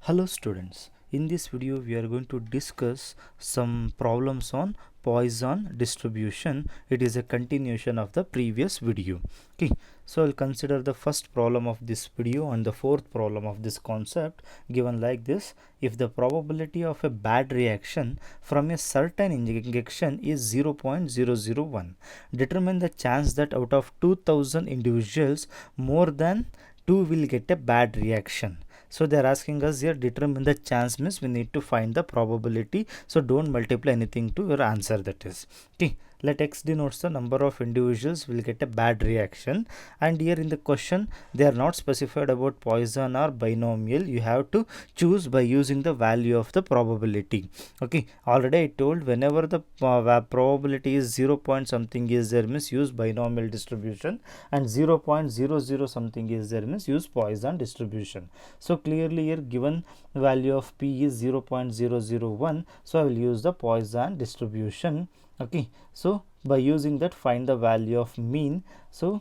Hello students, in this video we are going to discuss some problems on Poisson distribution. It is a continuation of the previous video. Okay, so I'll consider the first problem of this video and the fourth problem of this concept given like this. If the probability of a bad reaction from a certain injection is 0.001, determine the chance that out of 2000 individuals more than 2 will get a bad reaction. So they are asking us here, determine the chance means we need to find the probability. So don't multiply anything to your answer, that is. Okay, let x denotes the number of individuals will get a bad reaction, and here in the question they are not specified about Poisson or binomial. You have to choose by using the value of the probability. Okay, already I told whenever the probability is 0 point something is there means use binomial distribution, and 0.00 something is there means use Poisson distribution. So clearly here given value of p is 0.001, so I will use the Poisson distribution. Okay, so by using that find the value of mean. So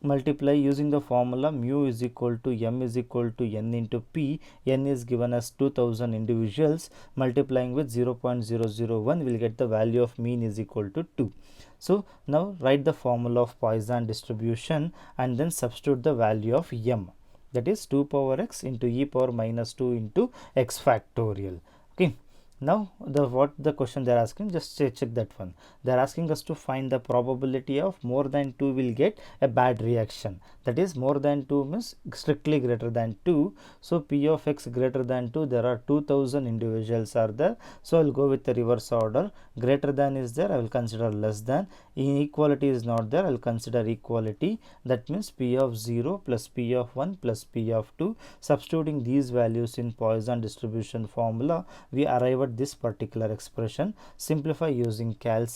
multiply using the formula mu is equal to m is equal to n into p. N is given as 2000 individuals, multiplying with 0.001 will get the value of mean is equal to 2. So now write the formula of Poisson distribution and then substitute the value of m, that is 2 power x into e power minus 2 into x factorial. Okay, now what the question they are asking, just check that one. They are asking us to find the probability of more than 2 will get a bad reaction, that is more than 2 means strictly greater than 2. So p of x greater than 2, there are 2000 individuals are there, so I will go with the reverse order. Greater than is there, I will consider less than. Inequality is not there, I will consider equality. That means p of 0 plus p of 1 plus p of 2. Substituting these values in Poisson distribution formula, we arrive at this particular expression. Simplify using calc,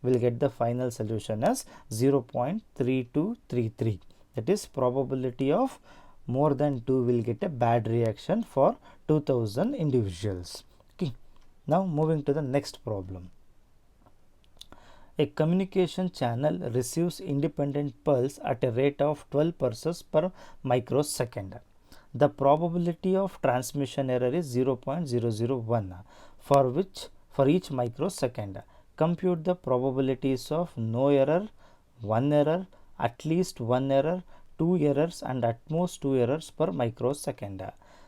will get the final solution as 0.3233. that is probability of more than 2 will get a bad reaction for 2000 individuals. Okay, now moving to the next problem. A communication channel receives independent pulse at a rate of 12 pulses per microsecond. The probability of transmission error is 0.001 for each microsecond. Compute the probabilities of no error, 1 error, at least 1 error, 2 errors and at most 2 errors per microsecond.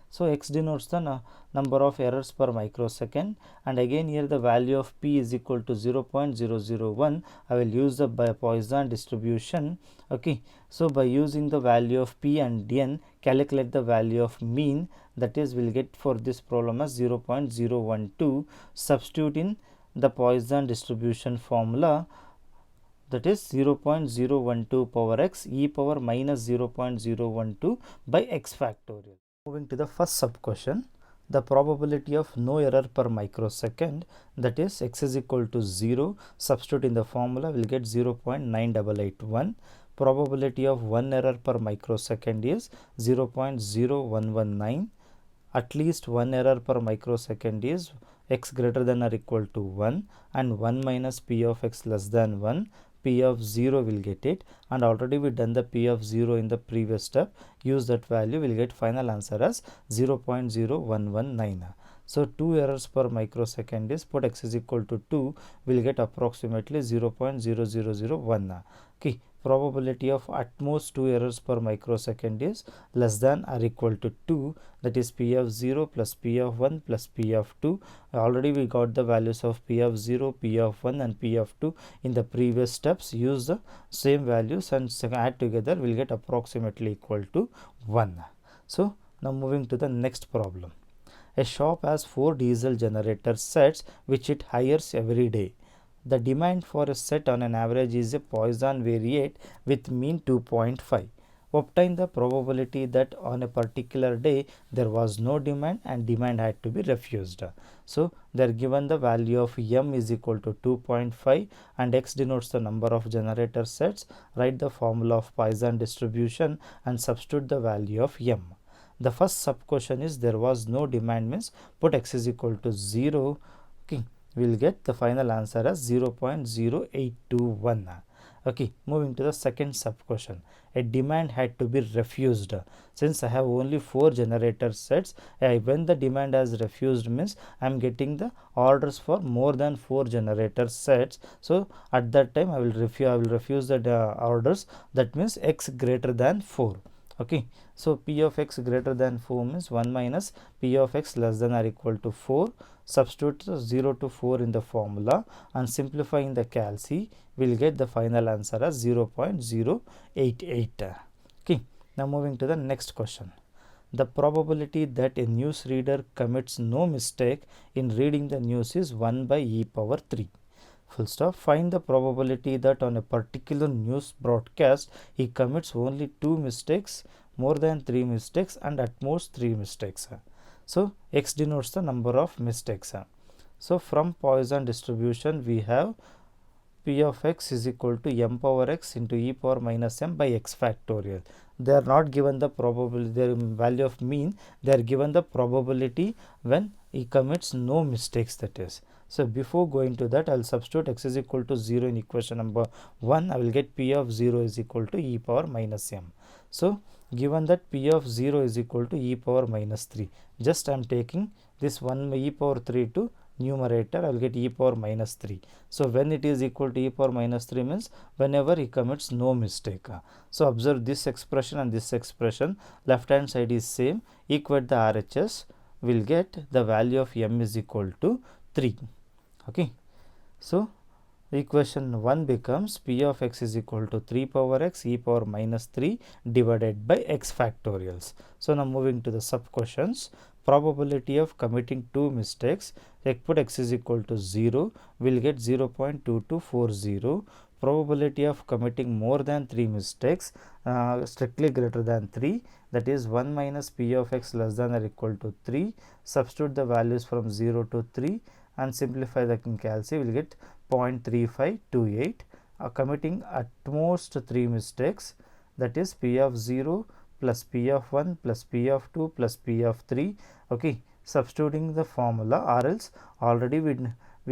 So x denotes the number of errors per microsecond, and again here the value of p is equal to 0.001. I will use the Poisson distribution. Okay, so by using the value of p and n, calculate the value of mean, that is will get for this problem as 0.012. Substitute in the Poisson distribution formula, that is 0.012 power x e power minus 0.012 by x factorial. Moving to the first sub question, the probability of no error per microsecond, that is x is equal to 0. Substitute in the formula, will get 0.9881. Probability of 1 error per microsecond is 0.0119. At least 1 error per microsecond is x greater than or equal to 1, and 1 minus p of x less than 1. P of 0 will get it, and already we done the p of 0 in the previous step. Use that value, will get final answer as 0.0119. So 2 errors per microsecond is, put x is equal to 2, will get approximately 0.0001. Okay, probability of at most 2 errors per microsecond is less than or equal to 2, that is p of 0 plus p of 1 plus p of 2. Already we got the values of p of 0, p of 1 and p of 2 in the previous steps. Use the same values and add together, will get approximately equal to 1. So now moving to the next problem. A shop has 4 diesel generator sets which it hires every day. The demand for a set on an average is a Poisson variate with mean 2.5. Obtain the probability that on a particular day there was no demand and demand had to be refused. So they are given the value of m is equal to 2.5 and x denotes the number of generator sets. Write the formula of Poisson distribution and substitute the value of m. The first sub question is there was no demand means put x is equal to 0. Okay, we will get the final answer as 0.0821. Okay, moving to the second sub question. A demand had to be refused. Since I have only 4 generator sets, when the demand has refused means I am getting the orders for more than 4 generator sets. So at that time I will refuse the orders. That means x greater than 4. Okay, so p of x greater than 4 means 1 minus p of x less than or equal to 4. Substitute 0 to 4 in the formula and simplifying the calc, we will get the final answer as 0.088. Okay, now moving to the next question. The probability that a news reader commits no mistake in reading the news is 1 by e power 3. Full stop. Find the probability that on a particular news broadcast he commits only 2 mistakes, more than 3 mistakes, and at most 3 mistakes. So x denotes the number of mistakes. So from Poisson distribution we have p of x is equal to m power x into e power minus m by x factorial. They are not given the probability, their value of mean, they are given the probability when he commits no mistakes, that is. So before going to that, I will substitute x is equal to 0 in equation number 1. I will get p of 0 is equal to e power minus m. So given that p of 0 is equal to e power minus 3, just I am taking this 1 e power 3 to numerator, I will get e power minus 3. So when it is equal to e power minus 3 means whenever he commits no mistake. So observe this expression and this expression, left hand side is same, equate the RHS, will get the value of m is equal to 3. Okay, so equation 1 becomes p of x is equal to 3 power x e power minus 3 divided by x factorials. So now moving to the sub questions. Probability of committing 2 mistakes, put x is equal to 0, will get 0.2240. Probability of committing more than 3 mistakes, strictly greater than 3, that is 1 minus p of x less than or equal to 3. Substitute the values from 0 to 3 and simplify the calc, will get 0.3528. Committing at most 3 mistakes, that is p of 0 plus p of 1 plus p of 2 plus p of 3. Okay, substituting the formula, or else already we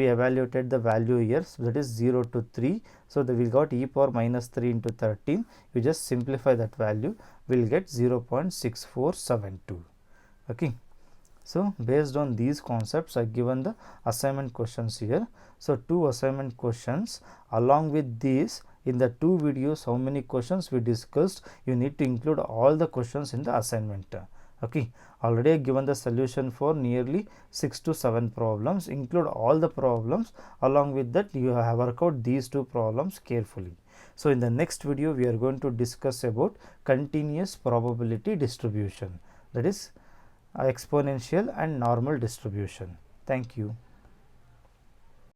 evaluated the value here, so that is 0 to 3. So we got e power minus 3 into 13. You just simplify that value, we will get 0.6472. Okay, so based on these concepts I given the assignment questions here. So 2 assignment questions. Along with these, in the 2 videos how many questions we discussed, you need to include all the questions in the assignment. Okay, already I given the solution for nearly 6 to 7 problems. Include all the problems. Along with that, you have worked out these 2 problems carefully. So in the next video we are going to discuss about continuous probability distribution, that is exponential and normal distribution. Thank you.